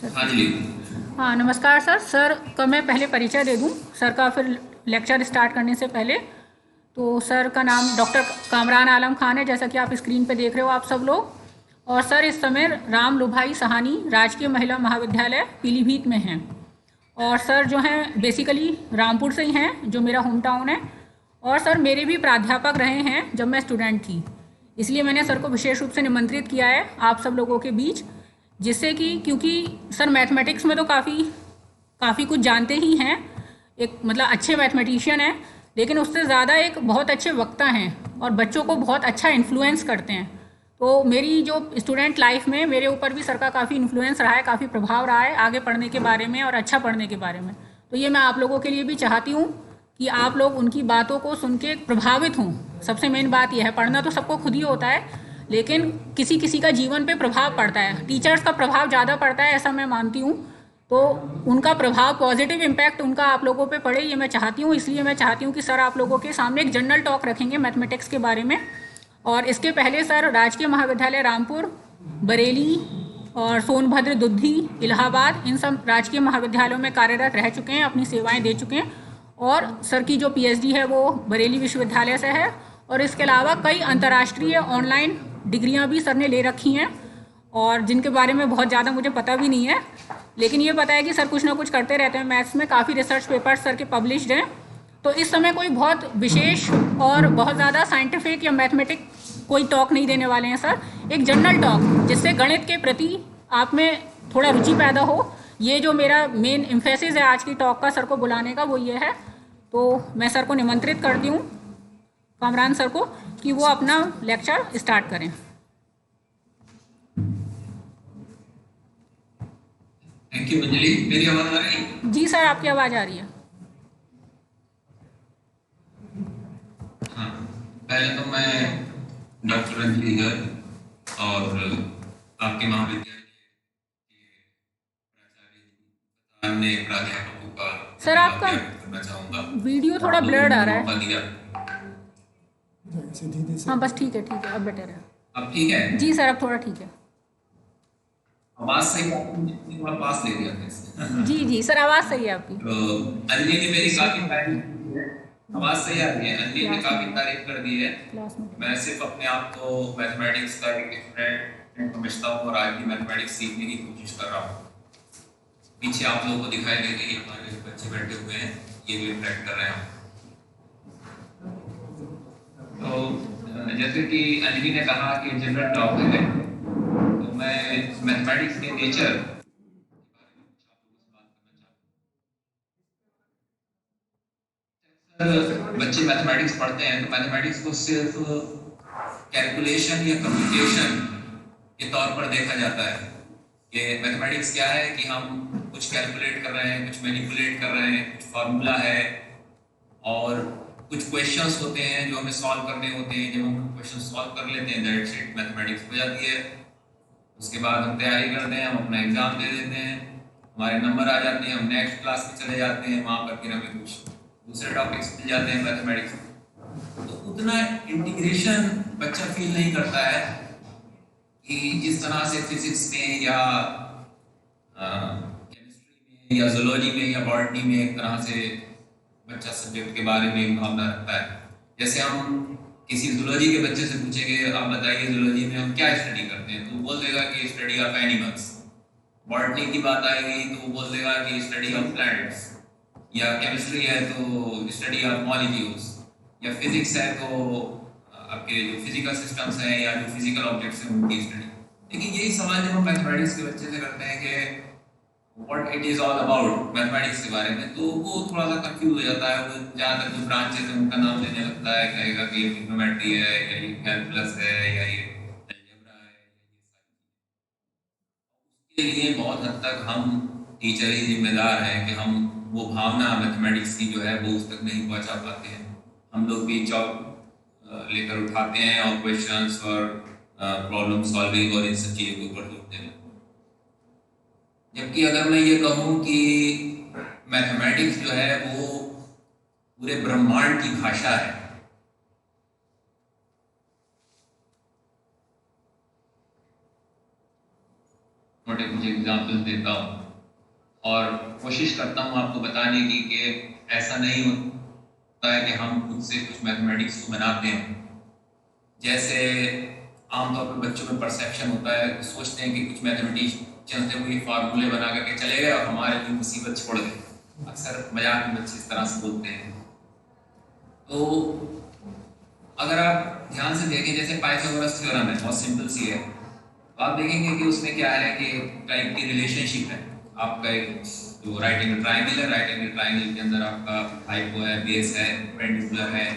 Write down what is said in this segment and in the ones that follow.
हाँ जी। हाँ, नमस्कार सर। सर का मैं पहले परिचय दे दूँ सर का, फिर लेक्चर स्टार्ट करने से पहले। तो सर का नाम डॉक्टर कामरान आलम खान है, जैसा कि आप स्क्रीन पे देख रहे हो आप सब लोग। और सर इस समय राम लुभाई सहानी राजकीय महिला महाविद्यालय पीलीभीत में हैं। और सर जो हैं बेसिकली रामपुर से ही हैं, जो मेरा होम टाउन है। और सर मेरे भी प्राध्यापक रहे हैं जब मैं स्टूडेंट थी, इसलिए मैंने सर को विशेष रूप से निमंत्रित किया है आप सब लोगों के बीच। जिससे कि क्योंकि सर मैथमेटिक्स में तो काफ़ी काफ़ी कुछ जानते ही हैं, एक मतलब अच्छे मैथमेटिशियन हैं, लेकिन उससे ज़्यादा एक बहुत अच्छे वक्ता हैं और बच्चों को बहुत अच्छा इन्फ्लुएंस करते हैं। तो मेरी जो स्टूडेंट लाइफ में मेरे ऊपर भी सर का काफ़ी इन्फ्लुएंस रहा है, काफ़ी प्रभाव रहा है आगे पढ़ने के बारे में और अच्छा पढ़ने के बारे में। तो ये मैं आप लोगों के लिए भी चाहती हूँ कि आप लोग उनकी बातों को सुन के प्रभावित हों। सबसे मेन बात यह है, पढ़ना तो सबको खुद ही होता है, लेकिन किसी किसी का जीवन पे प्रभाव पड़ता है। टीचर्स का प्रभाव ज़्यादा पड़ता है, ऐसा मैं मानती हूँ। तो उनका प्रभाव, पॉजिटिव इम्पैक्ट उनका आप लोगों पे पड़े, ये मैं चाहती हूँ। इसलिए मैं चाहती हूँ कि सर आप लोगों के सामने एक जनरल टॉक रखेंगे मैथमेटिक्स के बारे में। और इसके पहले सर राजकीय महाविद्यालय रामपुर, बरेली और सोनभद्र, दुद्धि, इलाहाबाद, इन सब राजकीय महाविद्यालयों में कार्यरत रह चुके हैं, अपनी सेवाएं दे चुके हैं। और सर की जो पीएचडी है वो बरेली विश्वविद्यालय से है। और इसके अलावा कई अंतर्राष्ट्रीय ऑनलाइन डिग्रियां भी सर ने ले रखी हैं, और जिनके बारे में बहुत ज़्यादा मुझे पता भी नहीं है। लेकिन ये पता है कि सर कुछ ना कुछ करते रहते हैं मैथ्स में, काफ़ी रिसर्च पेपर्स सर के पब्लिश्ड हैं। तो इस समय कोई बहुत विशेष और बहुत ज़्यादा साइंटिफिक या मैथमेटिक कोई टॉक नहीं देने वाले हैं सर। एक जनरल टॉक जिससे गणित के प्रति आप में थोड़ा रुचि पैदा हो। ये जो मेरा मेन एम्फेसिस है आज की टॉक का, सर को बुलाने का, वो ये है। तो मैं सर को निमंत्रित करती हूँ, कामरान सर को, कि वो अपना लेक्चर स्टार्ट करें। Thank you Anjali. मेरी आवाज आ रही है? जी सर, आपकी आवाज़ आ रही है। हाँ, पहले तो मैं डॉक्टर अंजलि गर्ग और आपके महाविद्यालय के प्राचार्य प्राध्यापकों का सर धन्यवाद आपका व्यक्त करना चाहूँगा। वीडियो थोड़ा आप लोगों ब्लर्ड ने आ रहा मौका है। दिया। हाँ बस ठीक है, अब बेटर है। अब ठीक है? जी सर, अब थोड़ा ठीक है। आवाज सही है? मुझे थोड़ा पास ले लिया था इससे। जी जी सर, आवाज़ सही है आपकी। तो अंजलि ने मेरी काफी तारीफ की है। आवाज सही आ रही है? अंजलि ने काफी तारीफ कर दी है। मैं सिर्फ अपने आप को मैथमेटिक्स का एक स्टूडेंट समझता हूँ और आज भी मैथमेटिक्स सीखने की कोशिश कर रहा हूँ। पीछे आप लोगों को दिखाई दे रही है हमारे जो बच्चे बैठे हुए हैं, ये भी इंटरेक्ट कर रहे हैं। तो जैसे कि अंजलि ने कहा कि जनरल टॉक है, तो मैं मैथमेटिक्स के नेचर बच्चे मैथमेटिक्स पढ़ते हैं तो मैथमेटिक्स को सिर्फ कैलकुलेशन या कंप्यूटेशन के तौर पर देखा जाता है। कि मैथमेटिक्स क्या है कि हम कुछ कैलकुलेट कर रहे हैं, कुछ मैनिपुलेट कर रहे हैं, कुछ फार्मूला है और कुछ क्वेश्चंस होते हैं जो हमें सॉल्व करने होते हैं। जब हम क्वेश्चन सॉल्व कर लेते हैं दैट्स इट, मैथमेटिक्स हो जाती है। उसके बाद हम तैयारी करते हैं, हम अपना एग्जाम दे देते हैं, हमारे नंबर आ जाते हैं, हम नेक्स्ट क्लास में चले जाते हैं, वहाँ पर फिर हमें कुछ दूसरे टॉपिक्स मिल जाते हैं मैथमेटिक्स। तो उतना इंटीग्रेशन बच्चा फील नहीं करता है कि जिस तरह से फिजिक्स में या केमिस्ट्री में या जूलॉजी में या बॉटनी में एक तरह से बच्चा सब्जेक्ट के बारे में भावना रखता है। जैसे हम किसी जूलॉजी के बच्चे से पूछेंगे आप बताइए जूलॉजी में हम क्या स्टडी करते हैं, तो वो बोल देगा कि स्टडी ऑफ एनिमल्स। बॉटनी की बात आएगी तो वो बोल देगा कि स्टडी ऑफ प्लैनेट्स, या केमिस्ट्री है तो स्टडी ऑफ मॉलिक्यूल्स, या फिजिक्स है तो आपके जो फिजिकल सिस्टम्स हैं या जो फिजिकल ऑब्जेक्ट्स हैं उनकी स्टडी। लेकिन यही सवाल जब हम मैथमेटिक्स के बच्चे से करते हैं कि what it is all about mathematics के बारे में, तो वो थोड़ा सा कंफ्यूज हो जाता है। वो ज़्यादातर जो ब्रांचेस हैं उनका नाम लेने लगता है, कहेगा कि ये ट्रिग्नोमेट्री है या ये कैलकुलस है या ये अलजेब्रा है। उसके लिए बहुत हद तक हम टीचर ही जिम्मेदार हैं कि हम वो भावना मैथमेटिक्स की जो है वो उस तक नहीं पहुंचा पाते हैं। हम लोग भी चौक लेकर उठाते हैं और क्वेश्चंस और प्रॉब्लम सॉल्विंग और इन सब चीज़ों के ऊपर जोड़ते हैं। जबकि अगर मैं ये कहूँ कि मैथमेटिक्स जो है वो पूरे ब्रह्मांड की भाषा है, मोटे कुछ एग्जाम्पल देता हूँ और कोशिश करता हूँ आपको बताने की कि ऐसा नहीं होता है कि हम खुद से कुछ मैथमेटिक्स को बनाते हैं। जैसे आमतौर पर बच्चों में परसेप्शन होता है, सोचते हैं कि कुछ मैथमेटिशियंस थे वो ये फार्मूले बना करके चले गए और हमारे लिए मुसीबत छोड़ गए। अक्सर मजाक में बच्चे इस तरह से बोलते हैं। तो अगर आप ध्यान से देखें, जैसे पाइथागोरस थ्योरम है, बहुत सिंपल सी है, तो आप देखेंगे कि उसमें क्या है कि टाइप की रिलेशनशिप है। आपका एक जो राइट एंगल ट्राइंगल है, राइट एंगल ट्राइंगल के अंदर आपका हाइपो है, बेस है, परपेंडिकुलर है,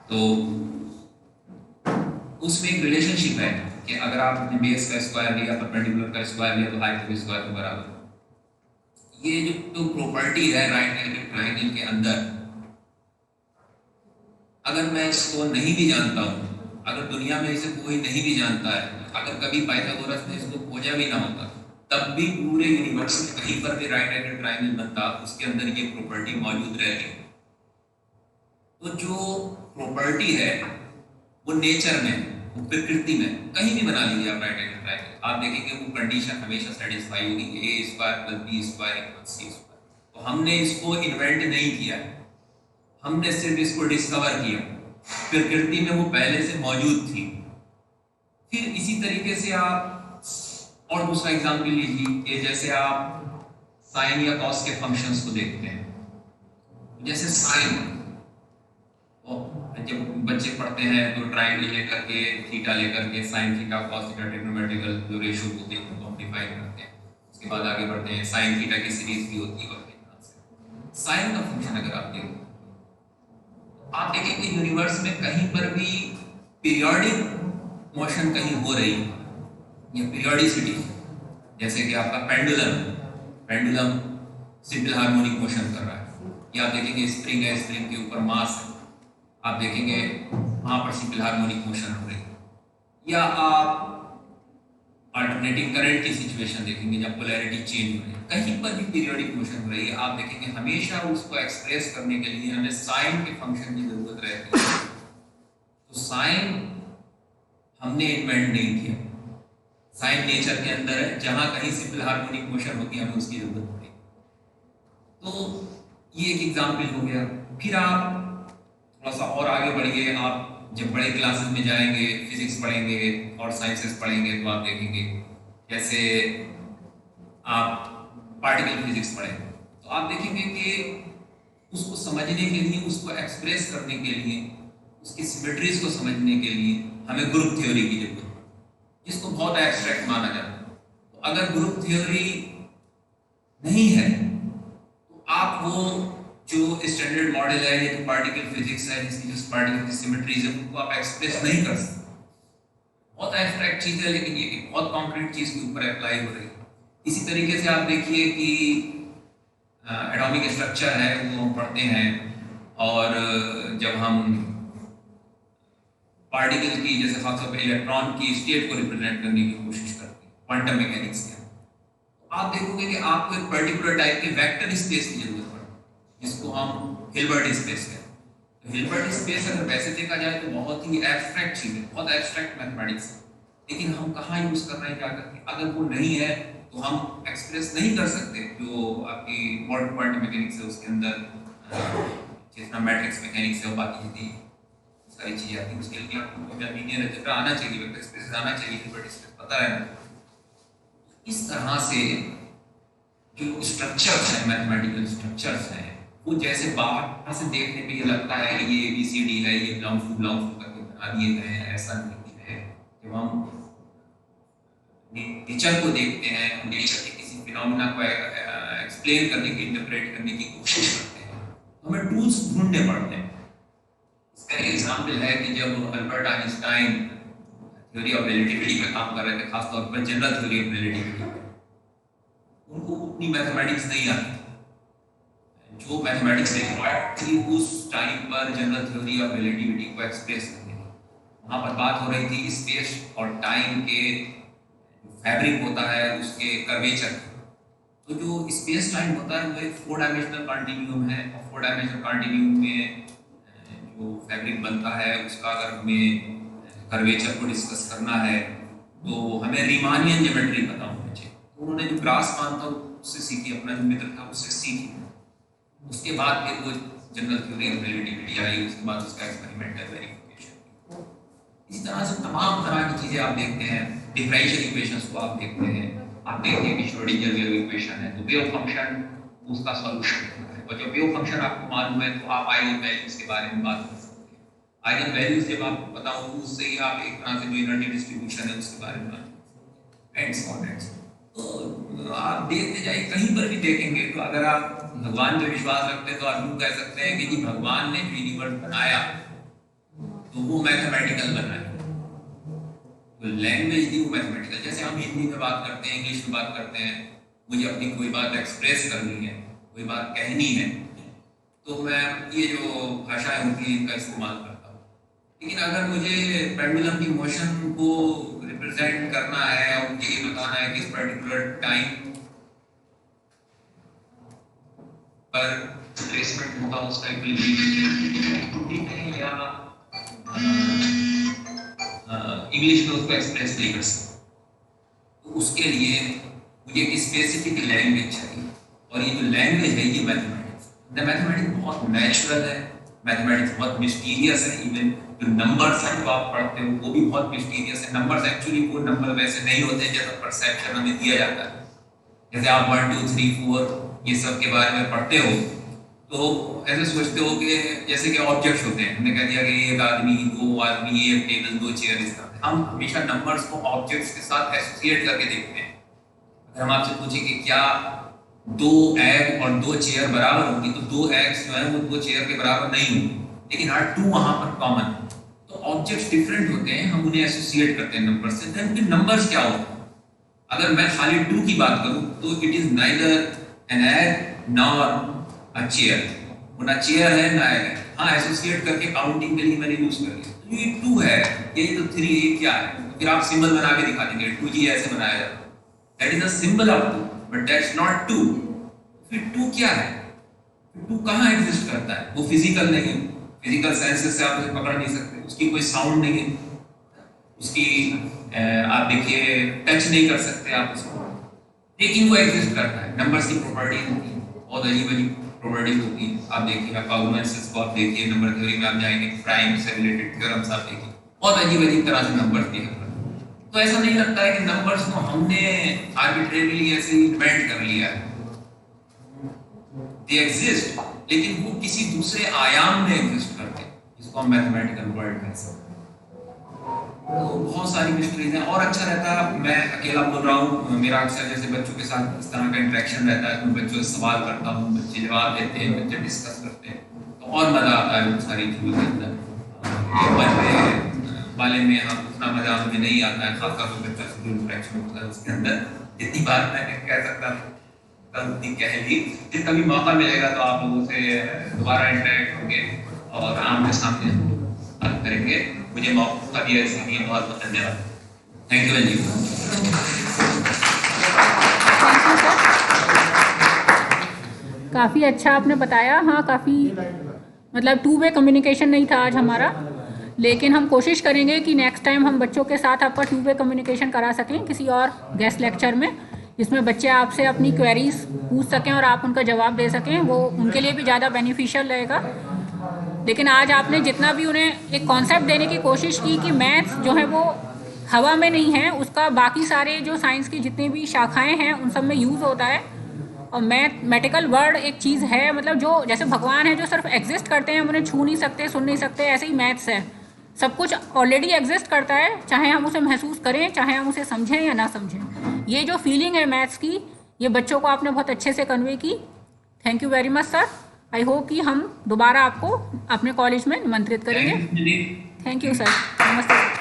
तो उसमें एक रिलेशनशिप है कि अगर आपने बेस का स्क्वायर लिया, परपेंडिकुलर का स्क्वायर लिया, तो हाइपो के स्क्वायर के बराबर। ये जो प्रॉपर्टी है राइट एंगल ट्राइंगल के अंदर, अगर मैं इसको नहीं भी जानता हूँ, अगर दुनिया में इसे कोई नहीं भी जानता है, अगर कभी पाइथागोरस ने इसको खोजा भी ना होता, तब भी पूरे यूनिवर्स में कहीं पर भी राइट एंगल ट्राइंगल बनता, उसके अंदर ये प्रॉपर्टी मौजूद रहेगी। तो जो प्रॉपर्टी है वो नेचर में, वो प्रकृति में कहीं भी बना लीजिए आप राइट एंगल ट्राइंगल, आप देखेंगे वो कंडीशन हमेशा सेटिस्फाई होगी, A square plus B square equal C square. तो हमने इसको इन्वेंट नहीं किया, हमने सिर्फ इसको डिस्कवर किया, प्रकृति में वो पहले से मौजूद थी। फिर इसी तरीके से आप और दूसरा एग्जाम्पल लीजिए कि जैसे आप साइन या कॉस के फंक्शंस को देखते हैं। जैसे साइन, जब बच्चे पढ़ते हैं तो ट्राइंगल लेकर के, थीटा लेकर के, sine theta cos theta trigonometrical जो रेशियो होते हैं उनको डिफाइन करते हैं। उसके बाद आगे बढ़ते हैं, साइन थीटा की सीरीज भी होती है। साइन का फंक्शन अगर आप देखो, आप देखेंगे यूनिवर्स में कहीं पर भी पीरियोडिक मोशन कहीं हो रही है या पीरियोडिसिटी, जैसे कि आपका पेंडुलम सिंपल हार्मोनिक मोशन कर रहा है, या आप देखेंगे स्प्रिंग है, स्प्रिंग के ऊपर मास है, आप देखेंगे वहां पर सिंपल हार्मोनिक मोशन हो रही है। या आप अल्टरनेटिंग करंट की सिचुएशन देखेंगे जब पोलैरिटी चेंज हो रही है, कहीं पर भी पीरियोडिक मोशन हो रही है, आप देखेंगे हमेशा उसको एक्सप्रेस करने के लिए हमें साइन के फंक्शन की जरूरत रहती है। तो साइन हमने इन्वेंट नहीं किया, साइन नेचर के अंदर है, जहां कहीं सिंपल हार्मोनिक मोशन होती है हमें उसकी जरूरत पड़ेगी। तो ये एक एग्जाम्पल हो गया। फिर आप थोड़ा सा और आगे बढ़िए, आप जब बड़े क्लासेस में जाएंगे, फिजिक्स पढ़ेंगे और साइंसेस पढ़ेंगे, तो आप देखेंगे जैसे आप पार्टिकल फिजिक्स पढ़ेंगे, तो आप देखेंगे कि उसको समझने के लिए, उसको एक्सप्रेस करने के लिए, उसकी सिमेट्रीज को समझने के लिए हमें ग्रुप थ्योरी की जरूरत है, जिसको बहुत एब्स्ट्रैक्ट माना जाता है। तो अगर ग्रुप थ्योरी नहीं है तो आप वो जो स्टैंडर्ड मॉडल है या जो पार्टिकल फिजिक्स है, जिसकी जो पार्टिकल की सिमेट्रीज है, उनको आप एक्सप्रेस नहीं कर सकते। बहुत एब्स्ट्रैक्ट चीज है, लेकिन ये एक बहुत कॉन्क्रीट चीज के ऊपर अप्लाई हो रही है। इसी तरीके से आप देखिए कि एटॉमिक स्ट्रक्चर है वो हम पढ़ते हैं, और जब हम पार्टिकल की, जैसे खासतौर पर इलेक्ट्रॉन की स्टेट को रिप्रेजेंट करने की कोशिश करते हैं क्वांटम मैकेनिक्स के, तो आप देखोगे कि आपको एक पर्टिकुलर टाइप के वेक्टर स्पेस की जरूरत पड़ती है, जिसको हम हिल्बर्ट स्पेस कहते हैं। तो हिल्बर्ट स्पेस अगर वैसे देखा जाए तो बहुत ही एब्स्ट्रैक्ट चीज है, बहुत एब्स्ट्रैक्ट मैथमेटिक्स है, लेकिन हम कहाँ यूज कर रहे हैं, क्या करके, अगर वो नहीं है तो हम एक्सप्रेस नहीं कर सकते। जो आपकी मॉडर्न क्वांटम मैकेनिक्स है उसके अंदर जितना मैट्रिक्स मैकेनिक्स है, बाकी जितनी सारी चीजें आती हैं, उसके लिए आपको लीनियर अलजेब्रा आना चाहिए, वेक्टर स्पेस आना चाहिए, हिल्बर्ट स्पेस पता रहना। इस तरह से जो स्ट्रक्चर्स हैं, मैथमेटिकल स्ट्रक्चर्स हैं, वो जैसे बाहर से देखने पे ये लगता है कि ये ABCD है, ये बिलोंग्स टू करके बना दिए गए हैं, ऐसा नहीं है। जब हम नेचर को देखते हैं, नेचर के किसी फिनोमेना को एक्सप्लेन करने की, इंटरप्रेट करने की कोशिश करते हैं, तो हमें टूल्स ढूंढने पड़ते हैं। इसका एक एग्जाम्पल है कि जब Albert Einstein theory of relativity पे काम कर रहे थे, खासतौर पर जनरल थ्योरी ऑफ रिलेटिविटी, उनको उतनी मैथमेटिक्स नहीं आती जो मैथमेटिक्स रिक्वायर्ड थी उस टाइम पर जनरल थ्योरी ऑफ रिलेटिविटी को एक्सप्रेस करने की। वहाँ पर बात हो रही थी स्पेस और टाइम के फैब्रिक होता है उसके कर्वेचर। तो जो स्पेस टाइम होता है वो एक 4 डायमेंशनल कॉन्टिन्यूम है, और 4 डायमेंशनल कॉन्टिन्यूम में जो फैब्रिक बनता है उसका अगर हमें कर्वेचर को डिस्कस करना है तो हमें रीमानियन ज्योमेट्री पता होनी चाहिए। तो उन्होंने जो ग्रास मान था उससे सीखी, अपना जो मित्र था उससे सीखी। उसके बाद फिर वो जनरल थ्योरी ऑफ रिलेटिविटी आई, उसके बाद उसका एक्सपेरिमेंटल वेरिफिकेशन। इसी तरह से तमाम तरह की चीज़ें आप देखते हैं। डिफरेंशियल इक्वेशंस को आप देखते हैं, आप देखते हैं कि श्रोडिंगर वेव इक्वेशन है तो वेव फंक्शन उसका सॉल्यूशन होता है, और जब वेव फंक्शन आपको मालूम है तो आप आइगन वैल्यूज के बारे में बात कर सकते हैं। आइगन वैल्यूज जब आपको पता हो तो उससे ही आप एक तरह से जो एनर्जी डिस्ट्रीब्यूशन है उसके बारे में बात कर सकते हैं। तो आप देखते जाइए, कहीं पर भी देखेंगे तो अगर आप भगवान पे विश्वास रखते हैं तो आप यूँ कह सकते हैं कि जी भगवान ने जो यूनिवर्स बनाया तो वो मैथमेटिकल बनाया, तो लैंग्वेज थी वो मैथमेटिकल। जैसे हम हिंदी में बात करते हैं, इंग्लिश में बात करते हैं, मुझे अपनी कोई बात एक्सप्रेस करनी है, कोई बात कहनी है, तो मैं ये जो भाषाएं होती हैं इनका इस्तेमाल करता हूँ। लेकिन अगर मुझे पेंडुलम की मोशन को रिप्रेजेंट करना है और मुझे ये बताना है कि इस पर्टिकुलर टाइम पर ट्रेसमेंट होगा उस टाइम पे या इंग्लिश में उसको एक्सप्रेस नहीं कर सकते, तो उसके लिए मुझे एक स्पेसिफिक लैंग्वेज चाहिए। और ये जो लैंग्वेज है ये मैथमेटिक्स बहुत नेचुरल है, मैथमेटिक्स बहुत मिस्टीरियस है। इवन जो नंबर्स हैं जो आप पढ़ते हो वो भी बहुत मिस्टीरियस है। नंबर्स एक्चुअली वो नंबर वैसे नहीं होते जैसा परसेप्शन हमें दिया जाता है। जैसे आप 1 2 3 4 ये सब के बारे में पढ़ते हो तो ऐसे सोचते हो कि जैसे कि ऑब्जेक्ट्स होते हैं, हमने कह दिया कि एक आदमी, 2 आदमी, एक टेबल, 2 चेयर, इस तरह हम हमेशा नंबर्स को ऑब्जेक्ट्स के साथ एसोसिएट करके देखते हैं। अगर हम आपसे पूछें कि क्या 2 एग और 2 चेयर बराबर होंगी तो 2 एग्स जो है वो 2 चेयर के बराबर नहीं होंगी, लेकिन हर 2 वहां पर कॉमन है। तो ऑब्जेक्ट्स डिफरेंट होते हैं, हम उन्हें एसोसिएट करते हैं नंबर से। देन फिर नंबर्स क्या होते हैं? अगर मैं खाली 2 की बात करूं तो it is neither an egg nor a chair, वो ना चेयर है ना एग है। हाँ, एसोसिएट करके काउंटिंग के लिए मैंने यूज कर लिया, तो ये 2 है, ये तो 3, ये क्या है? तो फिर आप सिंबल बना के दिखा देंगे 2G ऐसे बनाया जाता है, that is a symbol of 2 but that's not 2। फिर 2 क्या है? 2 कहाँ एग्जिस्ट करता है? वो फिजिकल नहीं है, फिजिकल सेंसेस से आप उसे पकड़ नहीं सकते, उसकी कोई साउंड नहीं है, उसकी आप देखिए टच नहीं कर सकते आप उसको, लेकिन वो एग्जिस्ट करता है। नंबर्स की प्रॉपर्टीज होती है, बहुत अजीब अजीब प्रॉपर्टीज होती है। आप देखिए कॉग्निजेंस को आप देखिए, नंबर थ्योरी में आप जाएंगे, प्राइम से रिलेटेड थ्योरम्स आप देखिए, बहुत अजीब अजीब तरह से नंबर्स दिए हैं। तो ऐसा नहीं लगता है कि नंबर्स को हमने आर्बिट्रेरीली ऐसे इन्वेंट कर लिया है। दे एग्जिस्ट, लेकिन वो किसी दूसरे आयाम में एग्जिस्ट करते हैं, जिसको हम मैथमेटिकल वर्ल्ड कह सकते हैं। तो बहुत सारी मिस्ट्रीज हैं, और अच्छा रहता है मैं अकेला बोल रहा हूँ। मेरा अक्सर जैसे बच्चों के साथ इस तरह का इंटरेक्शन रहता है, तो मैं बच्चों से सवाल करता हूँ, बच्चे जवाब देते हैं, बच्चे डिस्कस करते हैं, तो और मज़ा आता है उन सारी चीज़ों के अंदर। वाले में हम उतना मज़ा हमें नहीं आता है, खासतौर पर बच्चों से जो इंटरेक्शन होता है उसके अंदर। जितनी बात मैं कह सकता हूँ उतनी कह ली। जितना भी मौका मिलेगा तो आप लोगों से दोबारा इंटरेक्ट होंगे और आमने सामने बात करेंगे। मुझे मौका दिया इसके लिए बहुत बहुत धन्यवाद। थैंक यू जी। काफ़ी अच्छा आपने बताया। हाँ, काफ़ी मतलब 2 वे कम्युनिकेशन नहीं था आज हमारा, लेकिन हम कोशिश करेंगे कि नेक्स्ट टाइम हम बच्चों के साथ आपका 2 वे कम्युनिकेशन करा सकें किसी और गेस्ट लेक्चर में, जिसमें बच्चे आपसे अपनी क्वेरीज पूछ सकें और आप उनका जवाब दे सकें। वो उनके लिए भी ज़्यादा बेनिफिशियल रहेगा। लेकिन आज आपने जितना भी उन्हें एक कॉन्सेप्ट देने की कोशिश की कि मैथ्स जो है वो हवा में नहीं है, उसका बाकी सारे जो साइंस की जितनी भी शाखाएं हैं उन सब में यूज़ होता है। और मैथमेटिकल वर्ड एक चीज़ है, मतलब जो जैसे भगवान है जो सिर्फ एग्जिस्ट करते हैं, हम उन्हें छू नहीं सकते, सुन नहीं सकते, ऐसे ही मैथ्स है। सब कुछ ऑलरेडी एग्जिस्ट करता है, चाहे हम उसे महसूस करें, चाहे हम उसे समझें या ना समझें। ये जो फीलिंग है मैथ्स की, ये बच्चों को आपने बहुत अच्छे से कन्वे की। Thank you very much sir. I hope कि हम दोबारा आपको अपने कॉलेज में निमंत्रित करेंगे। Thank you sir. नमस्ते।